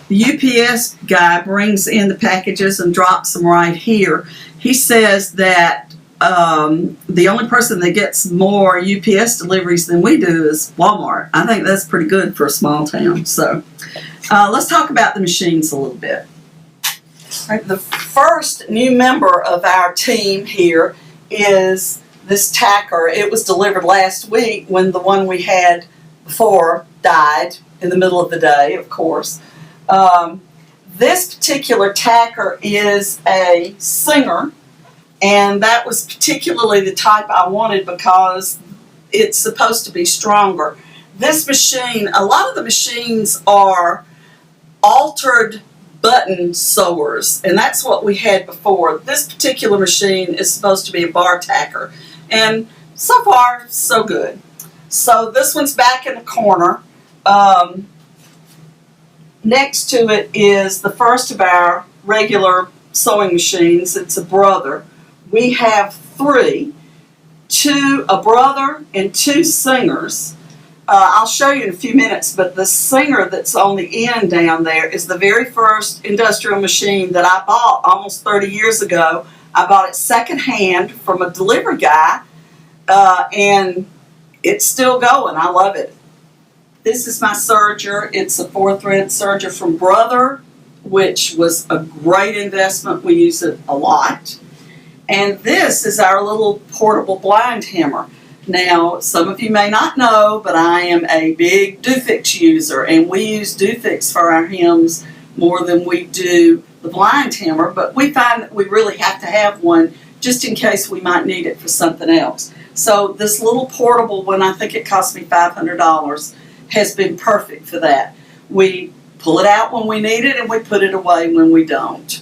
The UPS guy brings in the packages and drops them right here. He says that the only person that gets more UPS deliveries than we do is Walmart. I think that's pretty good for a small town. So let's talk about the machines a little bit. All right, the first new member of our team here is this tacker. It was delivered last week when the one we had before died in the middle of the day, of course. This particular tacker is a Singer, and that was particularly the type I wanted because it's supposed to be stronger. This machine, a lot of the machines are altered button sewers, and that's what we had before. This particular machine is supposed to be a bar tacker, and so far so good. So this one's back in the corner. Next to it is the first of our regular sewing machines. It's a Brother. We have three, a Brother and two Singers. I'll show you in a few minutes, but the Singer that's on the end down there is the very first industrial machine that I bought almost 30 years ago. I bought it secondhand from a delivery guy, and it's still going. I love it. This is my Serger. It's a 4-thread Serger from Brother, which was a great investment. We use it a lot. And this is our little portable blind hammer. Now, some of you may not know, but I am a big Dufix user, and we use Dufix for our hems more than we do the blind hammer, but we find that we really have to have one just in case we might need it for something else. So this little portable one, I think it cost me $500, has been perfect for that. We pull it out when we need it and we put it away when we don't.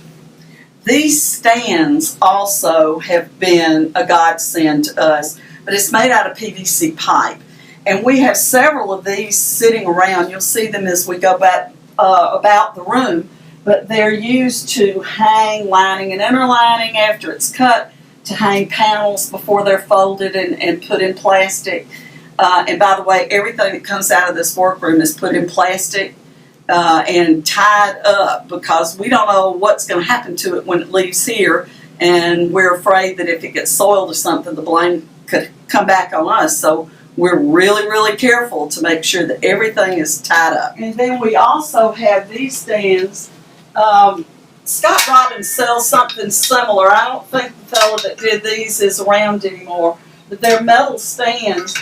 These stands also have been a godsend to us, but it's made out of PVC pipe. And we have several of these sitting around. You'll see them as we go back about the room, but they're used to hang lining and interlining after it's cut, to hang panels before they're folded and put in plastic. And by the way, everything that comes out of this workroom is put in plastic and tied up because we don't know what's going to happen to it when it leaves here, and we're afraid that if it gets soiled or something, the blame could come back on us. So we're really, really careful to make sure that everything is tied up. And then we also have these stands. Scott Robbins sells something similar. I don't think the fellow that did these is around anymore, but they're metal stands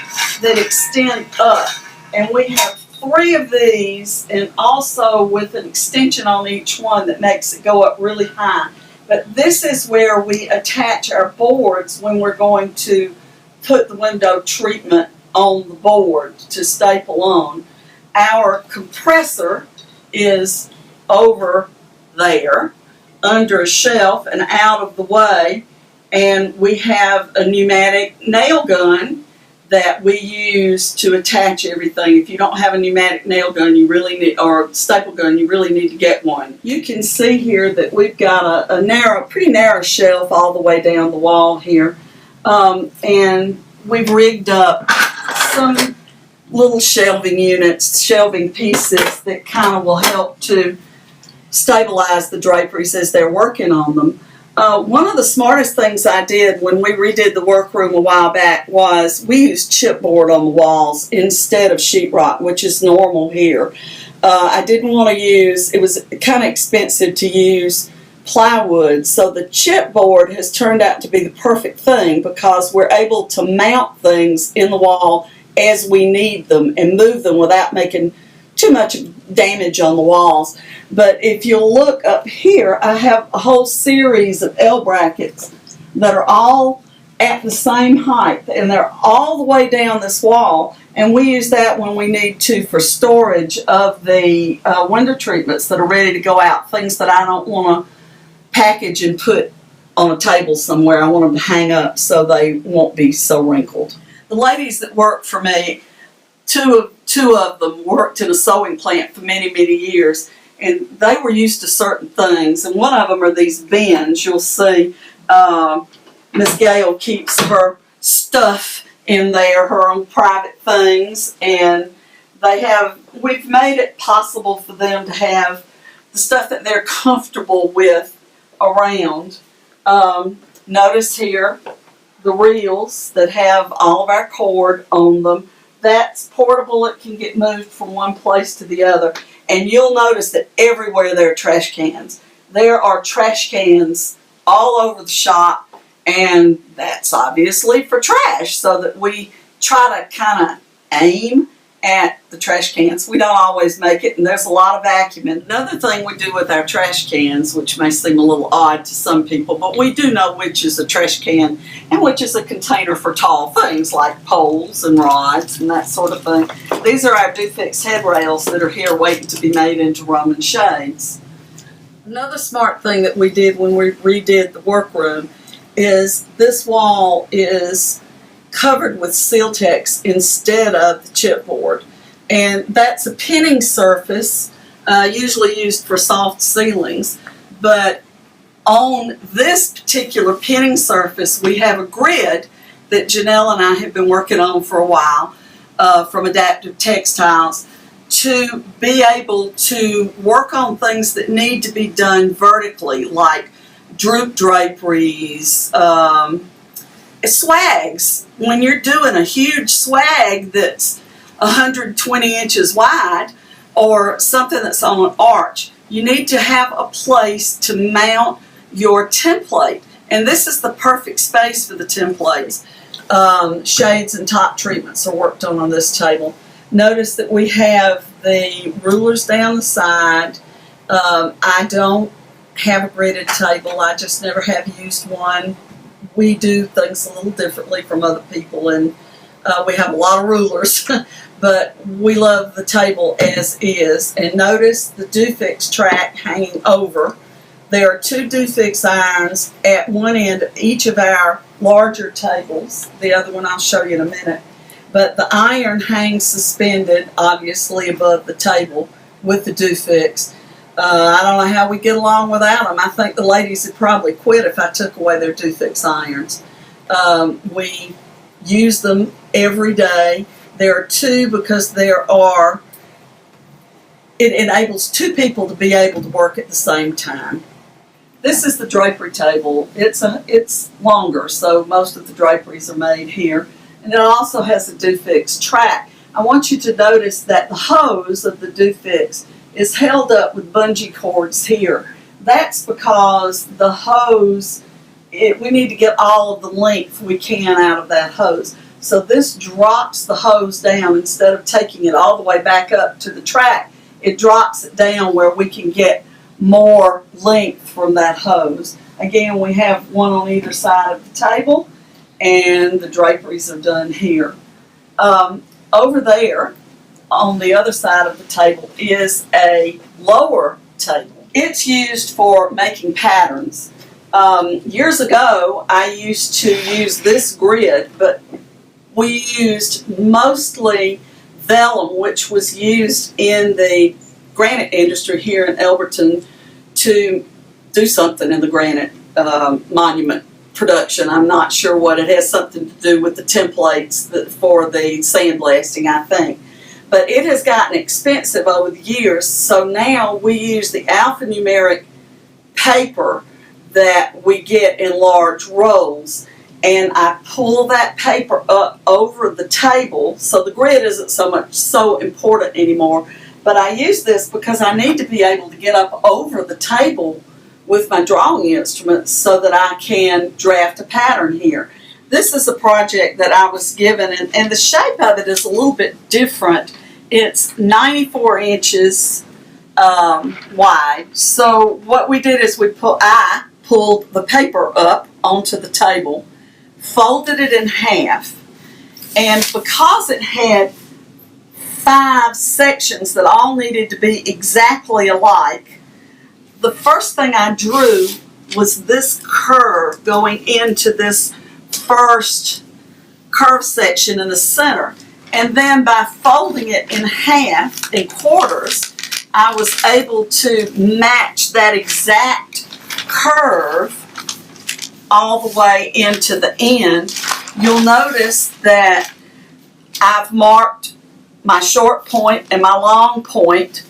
that extend up. And we have 3 of these, and also with an extension on each one that makes it go up really high. But this is where we attach our boards when we're going to put the window treatment on the board to staple on. Our compressor is over there under a shelf and out of the way, and we have a pneumatic nail gun that we use to attach everything. If you don't have a pneumatic nail gun, you really need, or staple gun, you really need to get one. You can see here that we've got a pretty narrow shelf all the way down the wall here, and we've rigged up some little shelving units, shelving pieces that kind of will help to stabilize the draperies as they're working on them. One of the smartest things I did when we redid the workroom a while back was we used chipboard on the walls instead of sheetrock, which is normal here. I didn't want to use, it was kind of expensive to use plywood, so the chipboard has turned out to be the perfect thing because we're able to mount things in the wall as we need them and move them without making too much damage on the walls. But if you'll look up here, I have a whole series of L brackets that are all at the same height, and they're all the way down this wall, and we use that when we need to for storage of the window treatments that are ready to go out, things that I don't want to package and put on a table somewhere. I want them to hang up so they won't be so wrinkled. The ladies that work for me, two of them worked in a sewing plant for many, many years, and they were used to certain things, and one of them are these bins. You'll see Miss Gail keeps her stuff in there, her own private things, and we've made it possible for them to have the stuff that they're comfortable with around. Notice here the reels that have all of our cord on them. That's portable. It can get moved from one place to the other. And you'll notice that everywhere there are trash cans. There are trash cans all over the shop, and that's obviously for trash, so that we try to kind of aim at the trash cans. We don't always make it, and there's a lot of vacuuming. Another thing we do with our trash cans, which may seem a little odd to some people, but we do know which is a trash can and which is a container for tall things like poles and rods and that sort of thing. These are our do-fix headrails that are here waiting to be made into Roman shades. Another smart thing that we did when we redid the workroom is this wall is covered with Seal-Tex instead of the chipboard, and that's a pinning surface usually used for soft ceilings, but on this particular pinning surface we have a grid that Janelle and I have been working on for a while from Adaptive Textiles to be able to work on things that need to be done vertically, like droop draperies, swags. When you're doing a huge swag that's 120 inches wide or something that's on an arch, you need to have a place to mount your template. And this is the perfect space for the templates. Shades and top treatments are worked on this table. Notice that we have the rulers down the side. I don't have a gridded table. I just never have used one. We do things a little differently from other people, and we have a lot of rulers, but we love the table as is. And notice the do-fix track hanging over. There are two do-fix irons at one end of each of our larger tables. The other one I'll show you in a minute. But the iron hangs suspended, obviously, above the table with the do-fix. I don't know how we get along without them. I think the ladies would probably quit if I took away their do-fix irons. We use them every day. There are two because it enables two people to be able to work at the same time. This is the drapery table. It's longer, so most of the draperies are made here. And it also has a do-fix track. I want you to notice that the hose of the do-fix is held up with bungee cords here. That's because the hose, we need to get all of the length we can out of that hose. So this drops the hose down. Instead of taking it all the way back up to the track, it drops it down where we can get more length from that hose. Again, we have one on either side of the table, and the draperies are done here. Over there, on the other side of the table, is a lower table. It's used for making patterns. Years ago, I used to use this grid, but we used mostly vellum, which was used in the granite industry here in Elberton to do something in the granite monument production. I'm not sure what. It has something to do with the templates for the sandblasting, I think. But it has gotten expensive over the years, so now we use the alphanumeric paper that we get in large rolls, and I pull that paper up over the table, so the grid isn't so important anymore. But I use this because I need to be able to get up over the table with my drawing instruments so that I can draft a pattern here. This is a project that I was given, and the shape of it is a little bit different. It's 94 inches wide. So what we did is I pulled the paper up onto the table, folded it in half, and because it had 5 sections that all needed to be exactly alike, the first thing I drew was this curve going into this first curve section in the center. And then by folding it in half, in quarters, I was able to match that exact curve all the way into the end. You'll notice that I've marked my short point and my long point.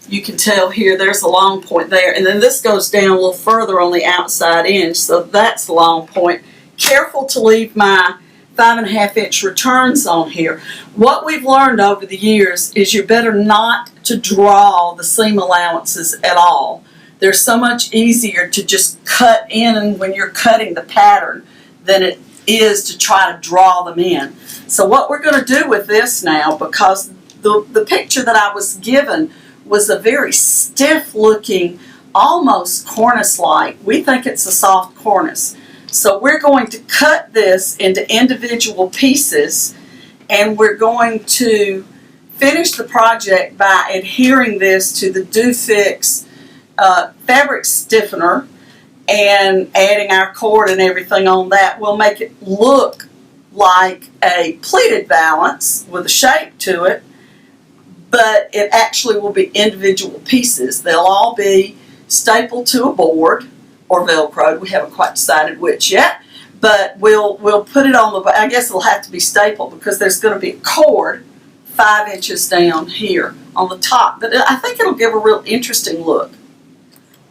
You can tell here there's a long point there, and then this goes down a little further on the outside edge, so that's the long point. Careful to leave my 5.5-inch returns on here. What we've learned over the years is you're better not to draw the seam allowances at all. They're so much easier to just cut in when you're cutting the pattern than it is to try to draw them in. So what we're going to do with this now, because the picture that I was given was a very stiff looking, almost cornice-like. We think it's a soft cornice. So we're going to cut this into individual pieces, and we're going to finish the project by adhering this to the Do Fix fabric stiffener and adding our cord and everything on that. We'll make it look like a pleated valance with a shape to it, but it actually will be individual pieces. They'll all be stapled to a board or Velcroed. We haven't quite decided which yet, but we'll put it on the, I guess it'll have to be stapled because there's going to be a cord 5 inches down here on the top. But I think it'll give a real interesting look.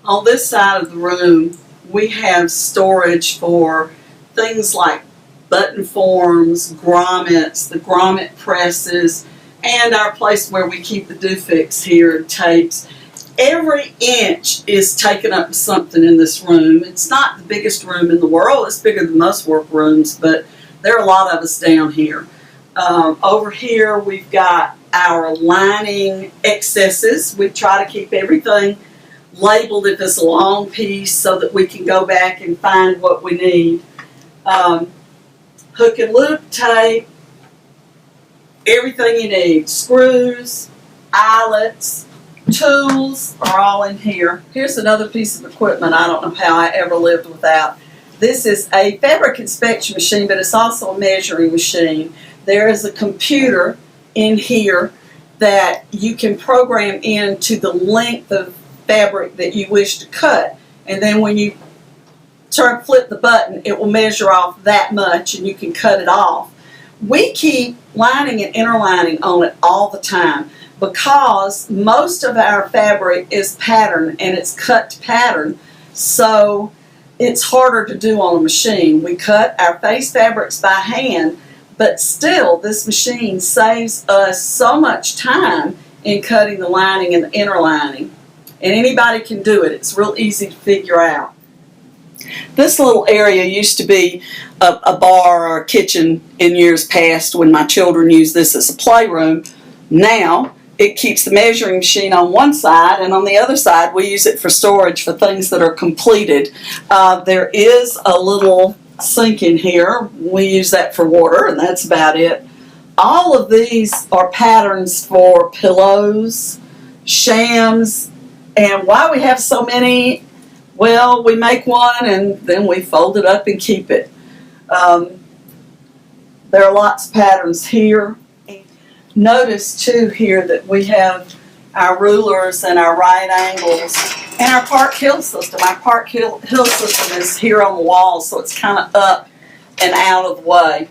On this side of the room, we have storage for things like button forms, grommets, the grommet presses, and our place where we keep the Do Fix here and tapes. Every inch is taken up with something in this room. It's not the biggest room in the world. It's bigger than most workrooms, but there are a lot of us down here. Over here we've got our lining excesses. We try to keep everything labeled if it's a long piece so that we can go back and find what we need. Hook and loop tape, everything you need. Screws, eyelets, tools are all in here. Here's another piece of equipment I don't know how I ever lived without. This is a fabric inspection machine, but it's also a measuring machine. There is a computer in here that you can program into the length of fabric that you wish to cut, and then when you flip the button, it will measure off that much and you can cut it off. We keep lining and interlining on it all the time because most of our fabric is pattern and it's cut to pattern, so it's harder to do on a machine. We cut our face fabrics by hand, but still this machine saves us so much time in cutting the lining and the interlining. And anybody can do it. It's real easy to figure out. This little area used to be a bar or a kitchen in years past when my children used this as a playroom. Now it keeps the measuring machine on one side, and on the other side we use it for storage for things that are completed. There is a little sink in here. We use that for water, and that's about it. All of these are patterns for pillows, shams, and why we have so many, well, we make one and then we fold it up and keep it. There are lots of patterns here. Notice too here that we have our rulers and our right angles and our Park Hill system. Our Park Hill system is here on the wall, so it's kind of up and out of the way.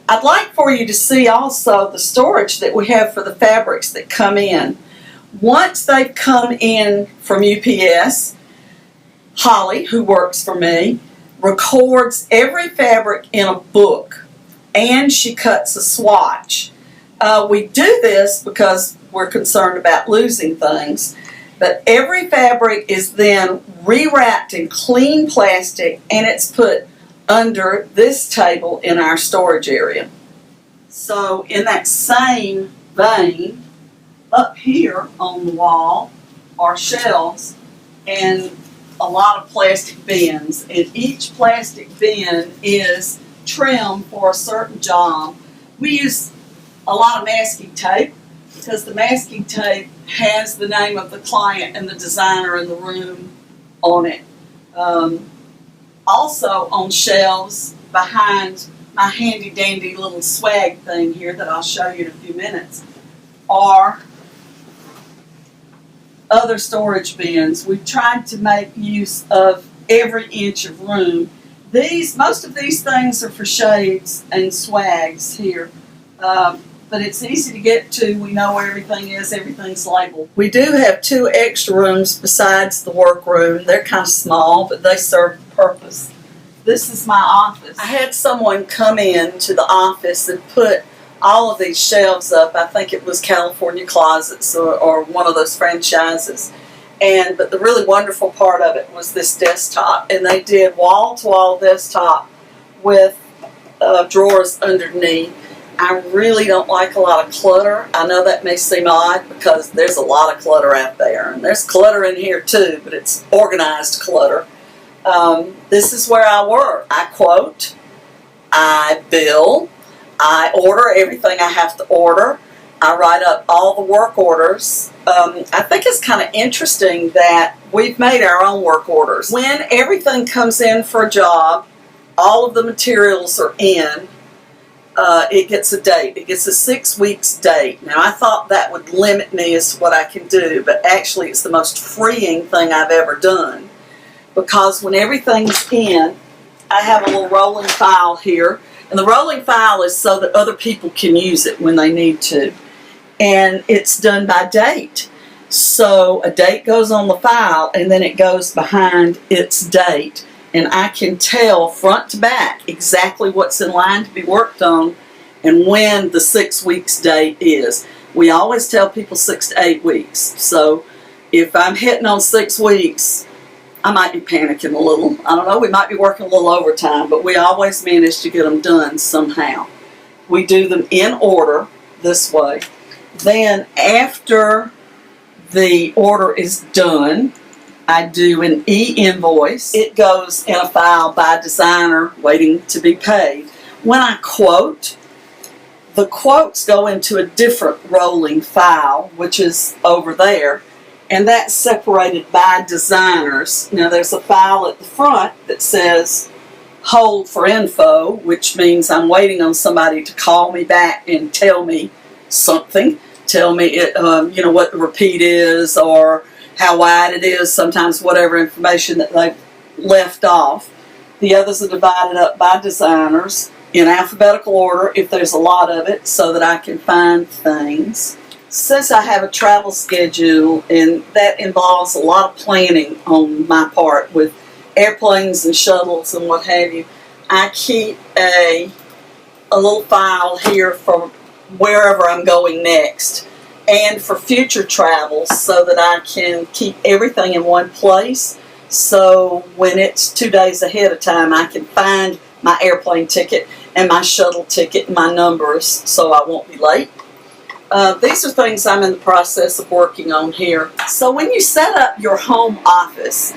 I'd like for you to see also the storage that we have for the fabrics that come in. Once they've come in from UPS, Holly, who works for me, records every fabric in a book, and she cuts a swatch. We do this because we're concerned about losing things, but every fabric is then rewrapped in clean plastic and it's put under this table in our storage area. So in that same vein, up here on the wall are shelves and a lot of plastic bins, and each plastic bin is trim for a certain job, we use a lot of masking tape because the masking tape has the name of the client and the designer in the room on it. Also on shelves behind my handy dandy little swag thing here that I'll show you in a few minutes are other storage bins. We've tried to make use of every inch of room. Most of these things are for shades and swags here, but it's easy to get to. We know where everything is. Everything's labeled. We do have 2 extra rooms besides the workroom. They're kind of small, but they serve the purpose. This is my office. I had someone come in to the office and put all of these shelves up. I think it was California Closets or one of those franchises. But the really wonderful part of it was this desktop. And they did wall-to-wall desktop with drawers underneath. I really don't like a lot of clutter. I know that may seem odd because there's a lot of clutter out there. And there's clutter in here too, but it's organized clutter. This is where I work. I quote, I bill, I order everything I have to order. I write up all the work orders. I think it's kind of interesting that we've made our own work orders. When everything comes in for a job, all of the materials are in, it gets a date. It gets a 6 weeks date. Now, I thought that would limit me as to what I can do, but actually it's the most freeing thing I've ever done. Because when everything's in, I have a little rolling file here. And the rolling file is so that other people can use it when they need to. And it's done by date. So a date goes on the file and then it goes behind its date. And I can tell front to back exactly what's in line to be worked on and when the 6 weeks date is. We always tell people 6 to 8 weeks. So if I'm hitting on 6 weeks, I might be panicking a little. I don't know, we might be working a little overtime, but we always manage to get them done somehow. We do them in order this way. Then after the order is done, I do an e-invoice. It goes in a file by designer waiting to be paid. When I quote, the quotes go into a different rolling file, which is over there. And that's separated by designers. Now there's a file at the front that says hold for info, which means I'm waiting on somebody to call me back and tell me something. Tell me what the repeat is or how wide it is, sometimes whatever information that they've left off. The others are divided up by designers in alphabetical order if there's a lot of it so that I can find things. Since I have a travel schedule, and that involves a lot of planning on my part with airplanes and shuttles and what have you, I keep a little file here for wherever I'm going next and for future travels so that I can keep everything in one place. So when it's 2 days ahead of time, I can find my airplane ticket and my shuttle ticket and my numbers so I won't be late. These are things I'm in the process of working on here. So when you set up your home office,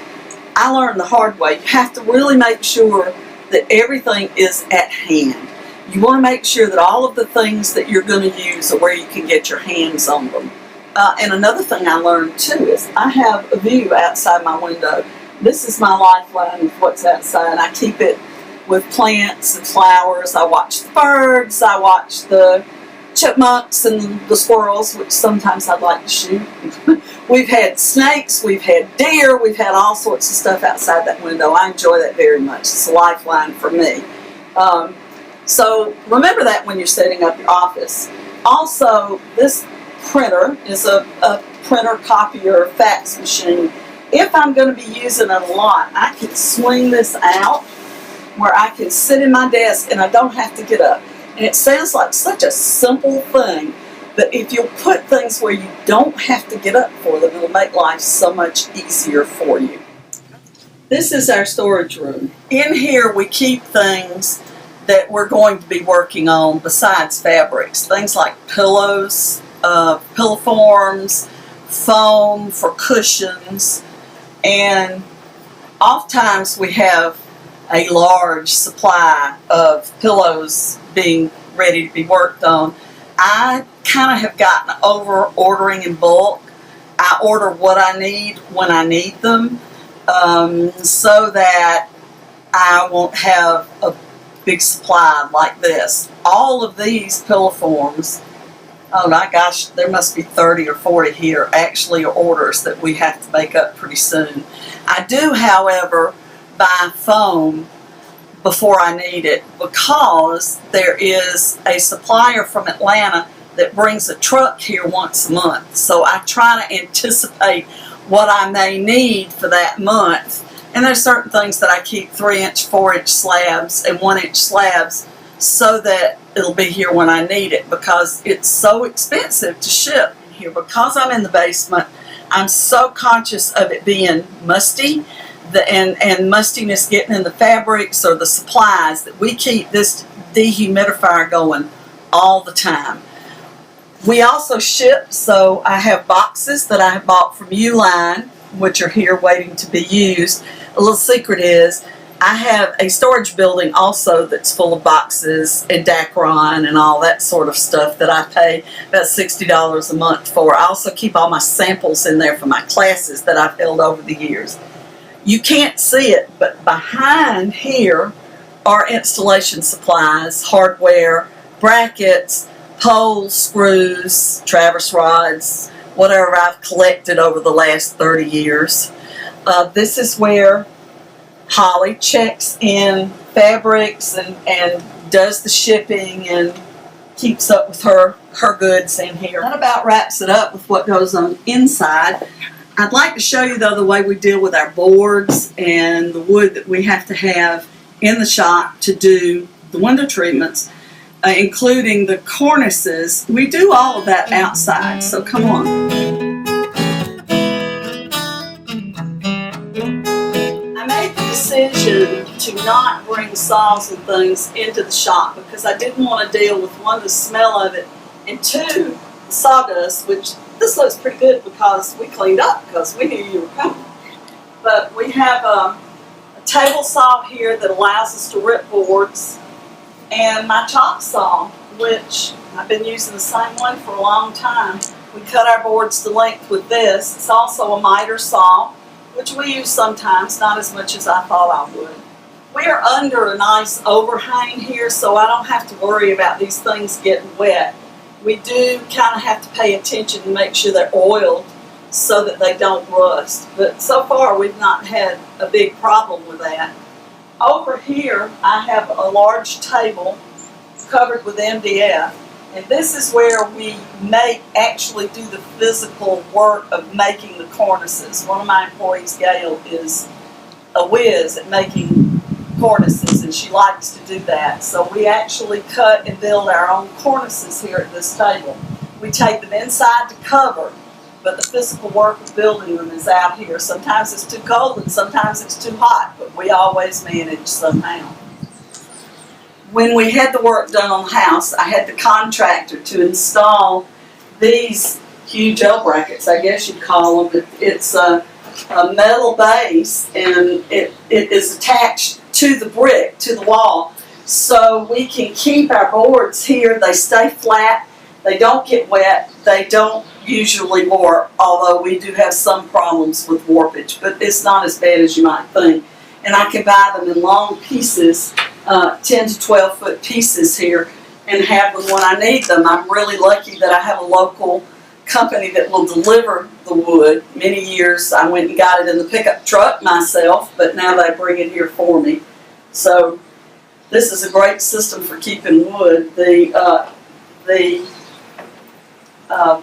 I learned the hard way. You have to really make sure that everything is at hand. You want to make sure that all of the things that you're going to use are where you can get your hands on them. And another thing I learned too is I have a view outside my window. This is my lifeline of what's outside. I keep it with plants and flowers. I watch the birds. I watch the chipmunks and the squirrels, which sometimes I'd like to shoot. We've had snakes, we've had deer, we've had all sorts of stuff outside that window. I enjoy that very much. It's a lifeline for me. So remember that when you're setting up your office. Also, this printer is a printer, copier, fax machine. If I'm going to be using it a lot, I can swing this out where I can sit in my desk and I don't have to get up. And it sounds like such a simple thing, but if you'll put things where you don't have to get up for them, it'll make life so much easier for you. This is our storage room. In here we keep things that we're going to be working on besides fabrics. Things like pillows, pillow forms, foam for cushions, and oftentimes we have a large supply of pillows being ready to be worked on, I kind of have gotten over ordering in bulk. I order what I need when I need them, so that I won't have a big supply like this. All of these pillow forms, oh my gosh, there must be 30 or 40 here, actually orders that we have to make up pretty soon. I do, however, buy foam before I need it, because there is a supplier from Atlanta that brings a truck here once a month. So I try to anticipate what I may need for that month. And there's certain things that I keep 3-inch, 4-inch slabs and 1-inch slabs so that it'll be here when I need it, because it's so expensive to ship here. Because I'm in the basement, I'm so conscious of it being musty and mustiness getting in the fabrics or the supplies, that we keep this dehumidifier going all the time. We also ship, so I have boxes that I have bought from Uline, which are here waiting to be used. A little secret is, I have a storage building also that's full of boxes and Dacron and all that sort of stuff that I pay about $60 a month for. I also keep all my samples in there for my classes that I've held over the years. You can't see it, but behind here are installation supplies, hardware, brackets, poles, screws, traverse rods, whatever I've collected over the last 30 years. This is where Holly checks in fabrics and does the shipping and keeps up with her goods in here. That about wraps it up with what goes on inside. I'd like to show you, though, the way we deal with our boards and the wood that we have to have in the shop to do the window treatments, including the cornices. We do all of that outside, so come on. I made the decision to not bring saws and things into the shop because I didn't want to deal with, one, the smell of it, and two, the sawdust, which this looks pretty good because we cleaned up because we knew you were coming. But we have a table saw here that allows us to rip boards, and my chop saw, which I've been using the same one for a long time. We cut our boards to length with this. It's also a miter saw, which we use sometimes, not as much as I thought I would. We are under a nice overhang here, so I don't have to worry about these things getting wet. We do kind of have to pay attention and make sure they're oiled so that they don't rust. But so far, we've not had a big problem with that. Over here, I have a large table covered with MDF, and this is where we actually do the physical work of making the cornices. One of my employees, Gail, is a whiz at making cornices, and she likes to do that. So we actually cut and build our own cornices here at this table. We take them inside to cover, but the physical work of building them is out here. Sometimes it's too cold and sometimes it's too hot, but we always manage somehow. When we had the work done on the house, I had the contractor to install these huge L brackets, I guess you'd call them. It's a metal base, and it is attached to the brick, to the wall, so we can keep our boards here. They stay flat, they don't get wet, they don't usually warp, although we do have some problems with warpage, but it's not as bad as you might think. And I can buy them in long pieces, 10 to 12 foot pieces here, and have them when I need them. I'm really lucky that I have a local company that will deliver the wood. Many years I went and got it in the pickup truck myself, but now they bring it here for me. So this is a great system for keeping wood.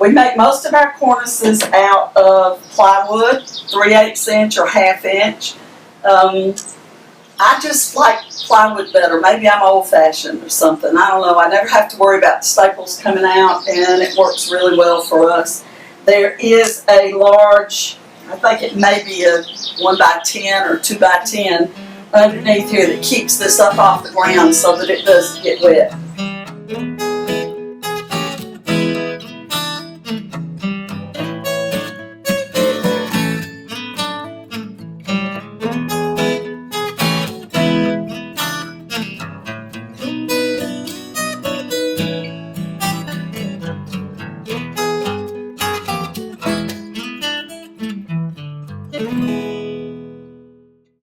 We make most of our cornices out of plywood, 3/8 inch or 1/2 inch. I just like plywood better. Maybe I'm old-fashioned or something. I don't know. I never have to worry about the staples coming out, and it works really well for us. There is a large, I think it may be a 1x10 or 2x10 underneath here that keeps this up off the ground so that it doesn't get wet.